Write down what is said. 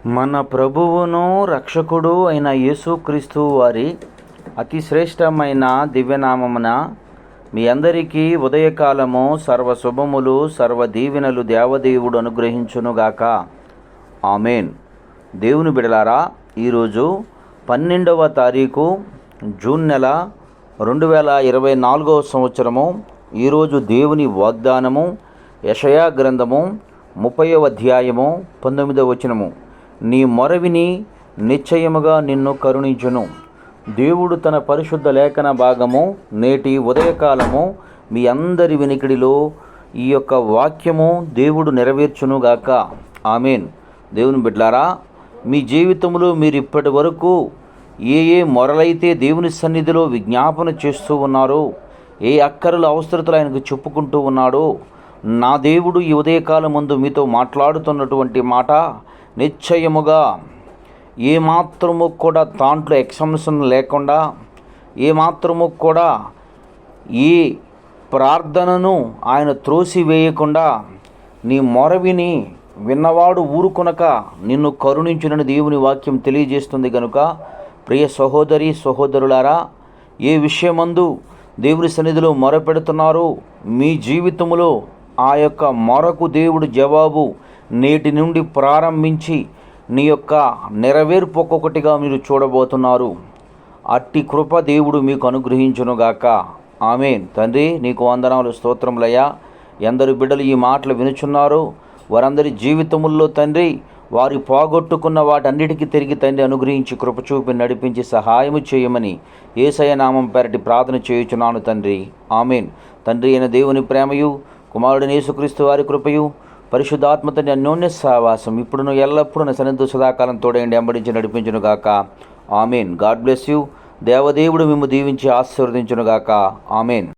మన ప్రభువును రక్షకుడు అయిన యేసుక్రీస్తు వారి అతి శ్రేష్టమైన దివ్యనామమున మీ అందరికీ ఉదయకాలము సర్వశుభములు సర్వదీవెనలు దేవదేవుడు అనుగ్రహించునుగాక. ఆమెన్. దేవుని బిడలారా, ఈరోజు 12వ తారీఖు జూన్ నెల 2024 సంవత్సరము. ఈరోజు దేవుని వాగ్దానము యెషయా గ్రంథము 30వ అధ్యాయము 19వ వచనము. నీ మొరవిని నిశ్చయముగా నిన్ను కరుణించును. దేవుడు తన పరిశుద్ధ లేఖన భాగము నేటి ఉదయకాలము మీ అందరి వినికిడిలో ఈ యొక్క వాక్యము దేవుడు నెరవేర్చునుగాక. ఆమెన్. దేవుని బిడ్డలారా, మీ జీవితంలో మీరు ఇప్పటి వరకు ఏ మొరలైతే దేవుని సన్నిధిలో విజ్ఞాపన చేస్తూ ఉన్నారో, ఏ అక్కరల అవసరతలు ఆయనకు చెప్పుకుంటూ ఉన్నాడో, నా దేవుడు ఈ ఉదయకాలం ముందు మీతో మాట్లాడుతున్నటువంటి మాట నిశ్చయముగా ఏమాత్రము కూడా దాంట్లో ఎక్సెప్షన్ లేకుండా, ఏమాత్రము కూడా ఈ ప్రార్థనను ఆయన త్రోసివేయకుండా నీ మొరవిని విన్నవాడు ఊరుకొనక నిన్ను కరుణించునని దేవుని వాక్యం తెలియజేస్తుంది. కనుక ప్రియ సహోదరి సహోదరులారా, ఏ విషయమందు దేవుని సన్నిధిలో మొరపెడుతున్నారు, మీ జీవితంలో ఆ యొక్క మొరకు దేవుడు జవాబు నేటి నుండి ప్రారంభించి నీ యొక్క నెరవేర్పు ఒక్కొక్కటిగా మీరు చూడబోతున్నారు. అట్టి కృప దేవుడు మీకు అనుగ్రహించునుగాక. ఆమెన్. తండ్రి, నీకు వందనాలు, స్తోత్రములయ్యా. ఎందరు బిడ్డలు ఈ మాటలు వినుచున్నారో వారందరి జీవితముల్లో తండ్రి, వారి పోగొట్టుకున్న వాటన్నిటికీ తిరిగి తండ్రి అనుగ్రహించి కృప చూపి నడిపించి సహాయము చేయమని యేసయ్య నామం పేరటి ప్రార్థన చేయుచున్నాను తండ్రి. ఆమెన్. తండ్రి అయిన దేవుని ప్రేమయు, కుమారుడైన యేసుక్రీస్తు వారి కృపయు, పరిశుద్ధాత్మ తండ్రి అన్యోన్య సహవాసం ఇప్పుడును ఎల్లప్పుడూ నా సన్నిధితో సదాకాలం తోడేయండి, అంబడించి నడిపించునుగాక. ఆమెన్. God bless you. దేవదేవుడు మిమ్ము దీవించి ఆశీర్వదించునుగాక. ఆమెన్.